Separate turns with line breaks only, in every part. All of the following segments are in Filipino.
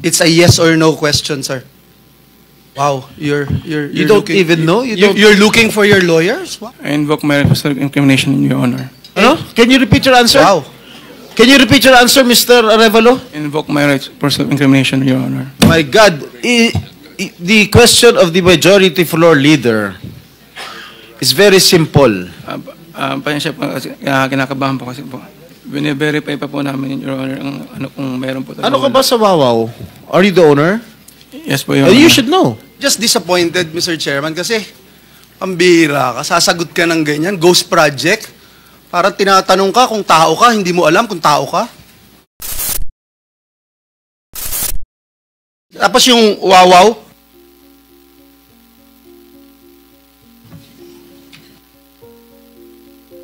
It's a yes or no question, sir. Wow, you're
You don't
looking,
even know?
You're looking for your lawyers? Wow.
I invoke my right to self-incrimination, Your Honor.
Ano? Can you repeat your answer?
Wow.
Can you repeat your answer, Mr. Arevalo?
Invoke my right for self-incrimination, Your Honor.
My God, the question of the majority floor leader is very simple.
Pasensya po kasi kinakabahan po kasi po. Bine-verify pa po namin, Your Honor, ang ano kung meron po.
Ano ka ba sa Wawaw? Are you the owner?
Yes po, Your Honor.
You should know.
Just disappointed, Mr. Chairman, kasi pambira ka, sasagot ka ng ganyan, ghost project. Parang tinatanong ka kung tao ka, hindi mo alam kung tao ka. Tapos yung wawaw,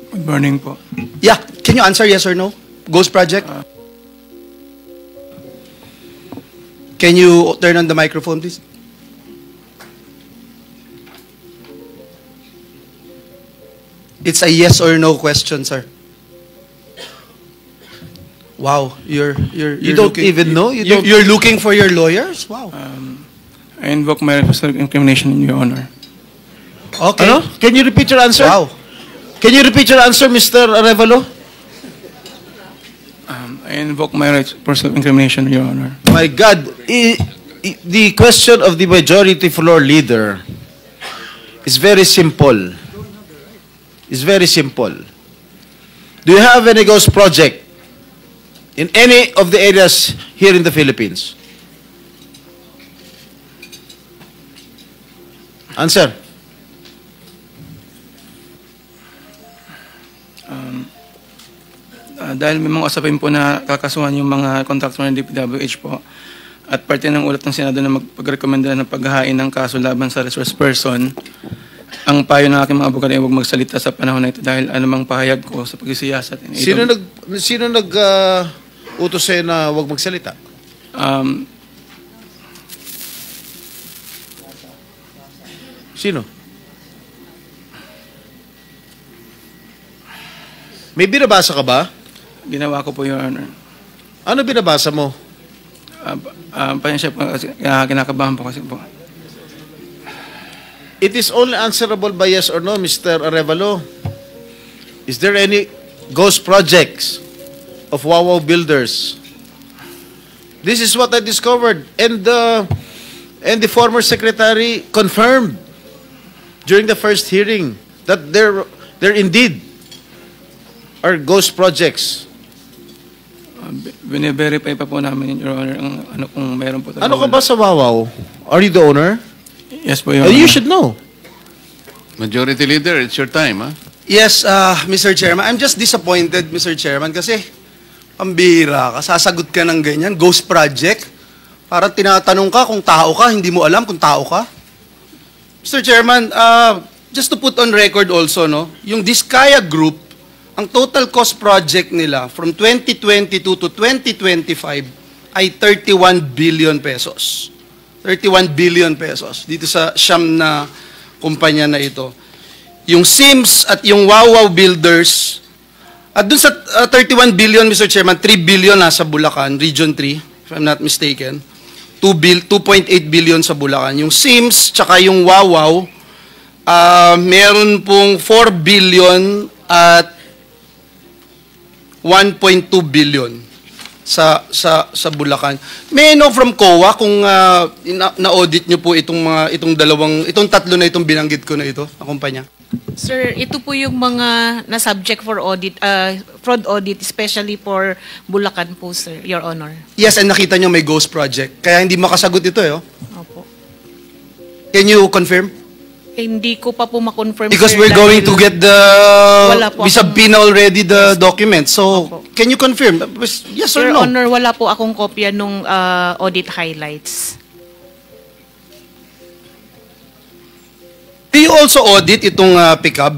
Good morning po.
yeah, can you answer yes or no? Ghost project? Can you turn on the microphone, please? It's a yes or no question, sir. Wow, you're
You don't
looking,
even know?
You're looking for your lawyers? Wow.
I invoke my right for self-incrimination, Your Honor.
Okay.
Ano? Can you repeat your answer?
Wow.
Can you repeat your answer, Mr. Arevalo?
I invoke my right for self-incrimination, Your Honor.
My God, the question of the majority floor leader is very simple. It's very simple. Do you have any ghost project in any of the areas here in the Philippines? Answer.
Dahil may mga usapin po na kakasuhan yung mga contractor ng DPWH po at parte ng ulat ng Senado na magpagrekomenda ng paghahain ng kaso laban sa resource person, ang payo ng aking mga abogado ay huwag magsalita sa panahon na ito dahil anumang pahayag ko sa pagsisiyasat.
Sino nag utos sa'yo na huwag magsalita? Sino? May binabasa ka ba?
Ginawa ko po, Your Honor.
Ano binabasa mo?
Pasensya po kasi kinakabahan po kasi po.
It is only answerable by yes or no, Mr. Arevalo. Is there any ghost projects of Wawaw builders? This is what I discovered, and the former secretary confirmed during the first hearing that there indeed are ghost projects.
Bine-verify pa po namin, Your Honor, ang ano kung meron po.
Ano ka ba sa Wawaw? Are you the owner?
Yes po, Your Honor.
You should know.
Majority Leader, it's your time, huh?
Yes, Mr. Chairman. I'm just disappointed, Mr. Chairman, kasi pambira ka, sasagot ka ng ganyan, ghost project. Parang tinatanong ka kung tao ka, hindi mo alam kung tao ka. Mr. Chairman, just to put on record also, no, yung Diskaya Group, ang total cost project nila from 2022 to 2025 ay 31 billion pesos. 31 billion pesos dito sa siyam na kumpanya na ito. Yung Sims at yung Wawaw Builders, at dun sa 31 billion, Mr. Chairman, 3 billion nasa Bulacan, Region 3, if I'm not mistaken. 2.8 billion sa Bulacan. Yung Sims, tsaka yung Wawaw, meron pong 4 billion at 1.2 billion sa Bulacan. May I know from COA kung na-audit nyo po itong tatlo na itong binanggit ko na ito, na kumpanya?
Sir, ito po yung mga na-subject for audit, fraud audit, especially for Bulacan po, sir, Your Honor.
Yes, and nakita nyo may ghost project. Kaya hindi makasagot ito, eh. Oh.
Opo.
Can you confirm?
Hindi ko pa po ma-confirm,
Because
sir,
we're going to get we subpoena already the document. So,
Opo.
can you confirm? Yes or
Your
no?
Honor, wala po akong kopya nung audit highlights.
Do you also audit itong pickup?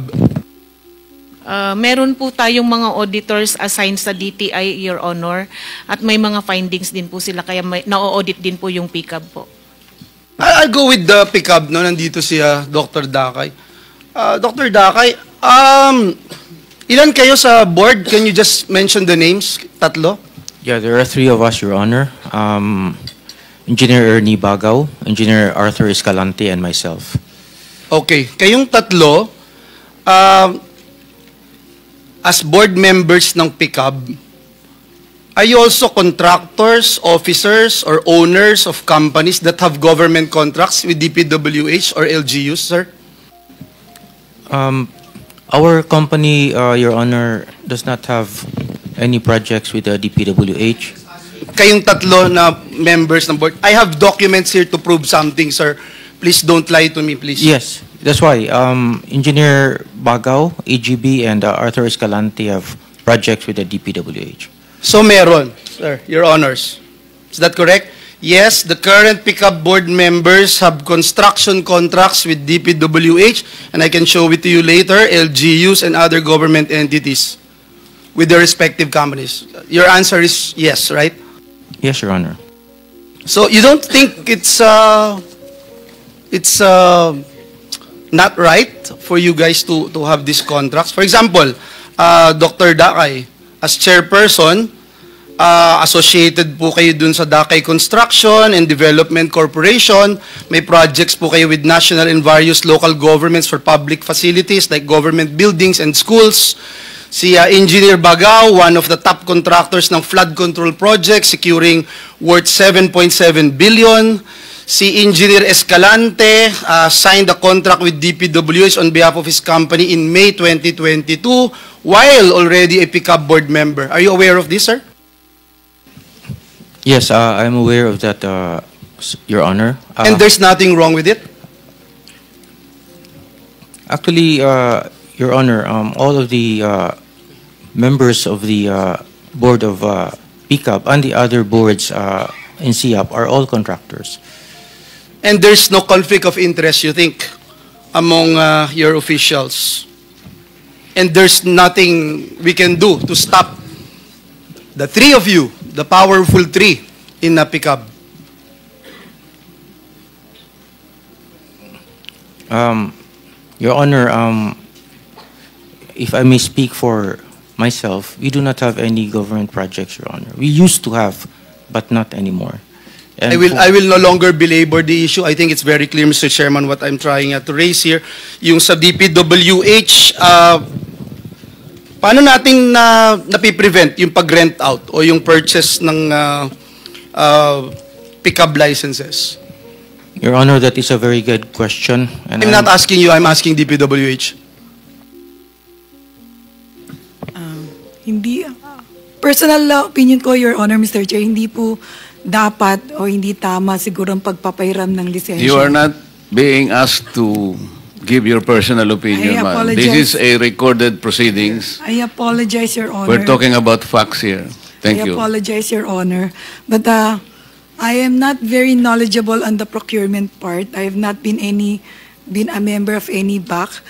Meron po tayong mga auditors assigned sa DTI, Your Honor, at may mga findings din po sila, kaya na-audit din po yung pickup po.
I'll go with the pickup, no? Nandito si Dr. Dakay. Dr. Dakay, ilan kayo sa board? Can you just mention the names? Tatlo?
Yeah, there are 3 of us, Your Honor. Engineer Ernie Bagaw, Engineer Arthur Escalante, and myself.
Okay. Kayong tatlo, as board members ng PICAB, are you also contractors, officers, or owners of companies that have government contracts with DPWH or LGUs, sir?
Our company, Your Honor, does not have any projects with the DPWH.
Kayong tatlo na members ng board. I have documents here to prove something, sir. Please don't lie to me, please.
Yes, that's why. Engineer Bagaw, AGB, and Arthur Escalante have projects with the DPWH.
So meron, sir, Your Honors. Is that correct? Yes, the current PICAB board members have construction contracts with DPWH, and I can show it to you later, LGUs and other government entities with their respective companies. Your answer is yes, right?
Yes, Your Honor.
So you don't think it's not right for you guys to have these contracts? For example, Dr. Dakay, as chairperson, associated po kayo dun sa Dakay Construction and Development Corporation. May projects po kayo with national and various local governments for public facilities like government buildings and schools. Si Engineer Bagaw, one of the top contractors ng flood control project, securing worth 7.7 billion. Si Engineer Escalante signed a contract with DPWH on behalf of his company in May 2022 while already a PICAB board member. Are you aware of this, sir?
Yes, I'm aware of that, Your Honor.
And there's nothing wrong with it?
Actually, Your Honor, all of the members of the board of PICAB and the other boards in SIAP are all contractors.
And there's no conflict of interest, you think, among your officials? And there's nothing we can do to stop the three of you, the powerful three in PICAB?
Your Honor, if I may speak for myself, we do not have any government projects, Your Honor. We used to have, but not anymore. And
I will no longer belabor the issue. I think it's very clear, Mr. Chairman, what I'm trying to raise here. Yung sa DPWH, paano natin napiprevent yung pag-rent out o yung purchase ng PICAB licenses?
Your Honor, that is a very good question. And
I'm not asking you, I'm asking DPWH.
Hindi, personal opinion ko, Your Honor, Mr. Chair, hindi po dapat o hindi tama siguro ang pagpapahiram ng lisensya.
You are not being asked to give your personal opinion,
I
ma'am.
apologize.
This is a recorded proceedings.
I apologize, Your Honor.
We're talking about facts here. Thank you.
I apologize, Your Honor. But I am not very knowledgeable on the procurement part. I have not been a member of any BAC.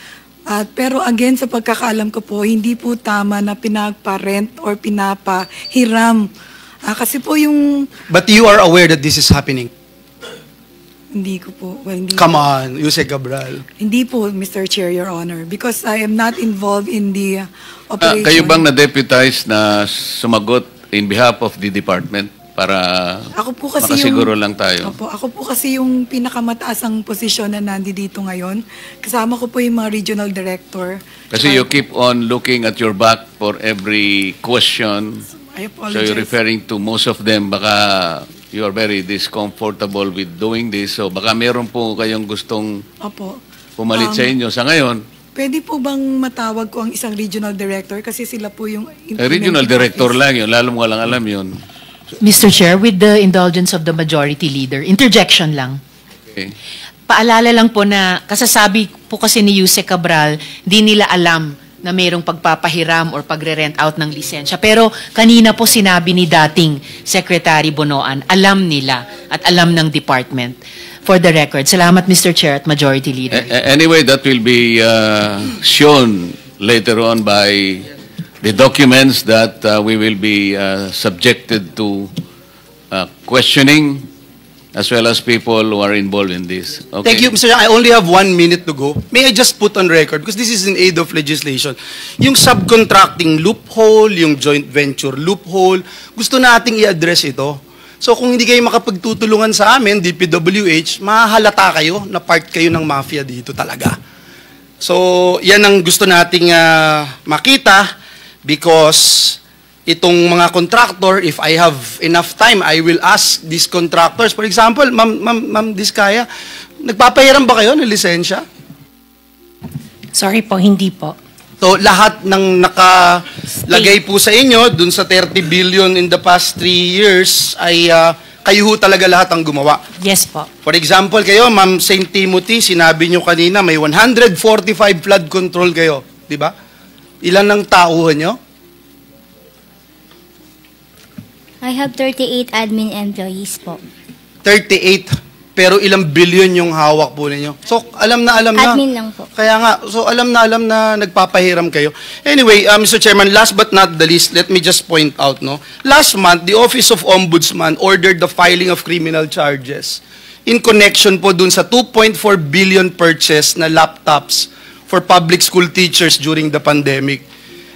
Pero again, sa pagkakaalam ko po, hindi po tama na pinagpa-rent or pinapahiram. Kasi po yung...
But you are aware that this is happening?
Hindi ko po. Well, hindi
Come on, Jose Cabral.
Hindi po, Mr. Chair, Your Honor. Because I am not involved in the operation.
Kayo bang na-deputize na sumagot in behalf of the department para
Ako po kasi
makasiguro lang tayo?
Opo, ako po kasi yung pinakamataasang posisyon na nandito ngayon. Kasama ko po yung mga regional director.
Kasi you keep on looking at your back for every question.
I
So
apologize.
you're referring to most of them, baka you are very discomfortable with doing this. So baka meron po kayong gustong
Opo.
pumalit sa inyo. Sa ngayon,
Pwede po bang matawag ko ang isang regional director? Kasi sila po yung...
regional director lang yun. Lalo mo lang alam yun.
Mr. Chair, with the indulgence of the majority leader, interjection lang.
Okay.
Paalala lang po na kasasabi po kasi ni Jose Cabral, di nila alam na mayroong pagpapahiram or pagre-rent out ng lisensya. Pero kanina po sinabi ni dating Secretary Bonoan, alam nila at alam ng department. For the record, salamat Mr. Chair at Majority Leader.
Anyway, that will be shown later on by the documents that we will be subjected to questioning, as well as people who are involved in this. Okay?
Thank you, Mr. Chair. I only have 1 minute to go. May I just put on record, because this is in aid of legislation, yung subcontracting loophole, yung joint venture loophole, gusto nating i-address ito. So kung hindi kayo makapagtutulungan sa amin, DPWH, mahahalata kayo na part kayo ng mafia dito talaga. So yan ang gusto nating makita because itong mga contractor, if I have enough time, I will ask these contractors. For example, Ma'am Diskaya, nagpapahiram ba kayo ng lisensya?
Sorry po, hindi po.
So lahat ng nakalagay po sa inyo dun sa 30 billion in the past 3 years ay kayo ho talaga lahat ang gumawa.
Yes po.
For example kayo, Ma'am St. Timothy, sinabi nyo kanina may 145 flood control kayo, di ba? Ilan ang tauhan nyo?
I have 38 admin employees po.
38. Pero ilang billion yung hawak po ninyo. So, alam na.
Admin lang po.
Kaya nga, so alam na nagpapahiram kayo. Anyway, Mr. Chairman, last but not the least, let me just point out, no? Last month, the Office of Ombudsman ordered the filing of criminal charges in connection po dun sa 2.4 billion purchase na laptops for public school teachers during the pandemic.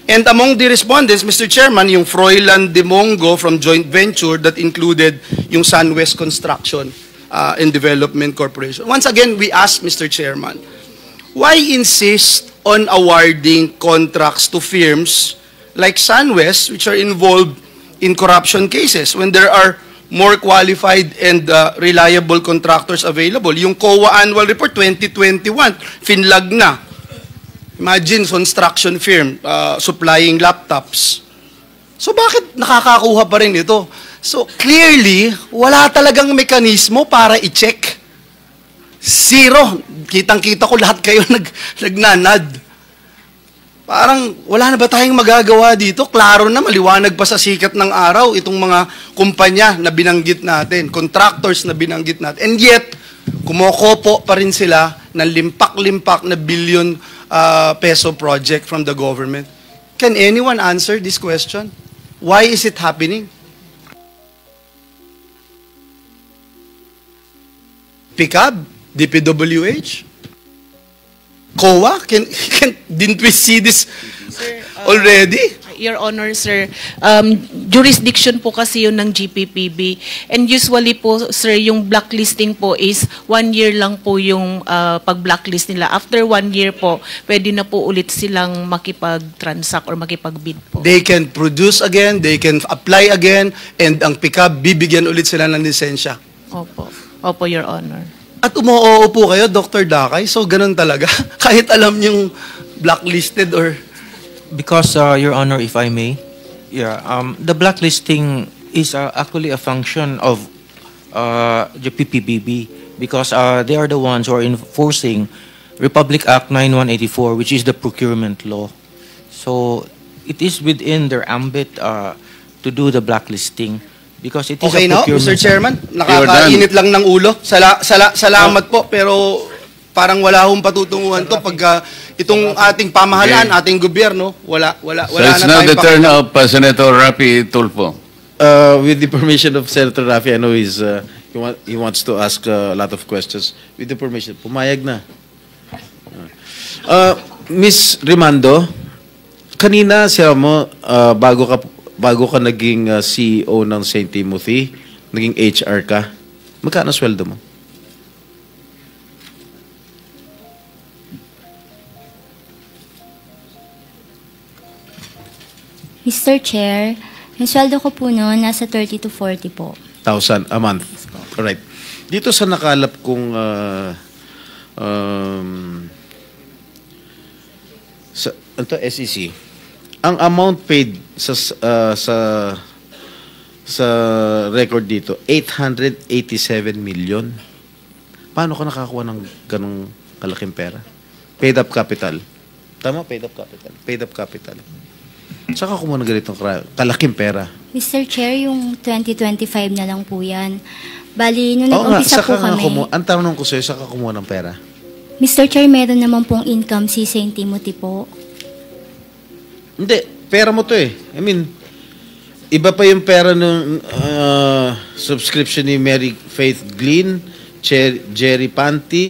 And among the respondents, Mr. Chairman, yung Froilan de Mongo from joint venture that included yung SunWest Construction and Development Corporation. Once again, we ask, Mr. Chairman, why insist on awarding contracts to firms like SunWest, which are involved in corruption cases, when there are more qualified and reliable contractors available? Yung COA Annual Report 2021, finlag na. Imagine, construction firm supplying laptops. So bakit nakakakuha pa rin ito? So clearly, wala talagang mekanismo para i-check. Zero. Kitang-kita ko lahat kayo nagnanad. Parang wala na ba tayong magagawa dito? Klaro na, maliwanag pa sa sikat ng araw itong mga kumpanya na binanggit natin, contractors na binanggit natin. And yet, kumokopo pa rin sila ng limpak-limpak na billion peso project from the government. Can anyone answer this question? Why is it happening? PICAB, DPWH, COA, didn't we see this already?
Your Honor, sir, jurisdiction po kasi yun ng GPPB. And usually po, sir, yung blacklisting po is 1 year lang po yung pag-blacklist nila. After 1 year po, pwede na po ulit silang makipag-transact or makipag-bid po.
They can produce again, they can apply again, and ang PICAB, bibigyan ulit sila ng lisensya.
Opo. Opo, Your Honor.
At umoo po kayo, Dr. Dakay, so ganun talaga. Kahit alam yung blacklisted or...
Because, Your Honor, if I may, the blacklisting is actually a function of the PPBB because they are the ones who are enforcing Republic Act 9184, which is the procurement law. So it is within their ambit to do the blacklisting because it is
okay
a
now,
procurement.
Mr. Chairman, nakakainit lang ng ulo. Salamat po, pero parang wala hong patutunguhan to pagka itong ating pamahalaan, ating gobyerno, wala
So
na
it's now the turn
pakialam.
of Senator Rapi Tulfo.
With the permission of Senator Rafi, I know he wants to ask a lot of questions. With the permission, pumayag na. Miss Rimando, kanina siya mo, bago ka naging CEO ng St. Timothy, naging HR ka, magkano sweldo mo?
Mr. Chair, yung sweldo ko po noon, nasa 30 to 40 po.
1,000 a month. Alright. Dito sa nakalap kong SEC, ang amount paid sa record dito, 887 million. Paano ka nakakuha ng ganong kalaking pera? Paid up capital. Tama, paid up capital. Paid up capital. Saka kumuha ng ganitong kalaking pera.
Mr. Chair, yung 2025 na lang po yan. Bali, nung nag-umpisa po kami.
Ang tanong ko sa'yo, saka kumuha ng pera?
Mr. Chair, meron naman pong income si St. Timothy po.
Hindi, pera mo to eh. I mean, iba pa yung pera ng subscription ni Mary Faith Glynn, Jerry Panty,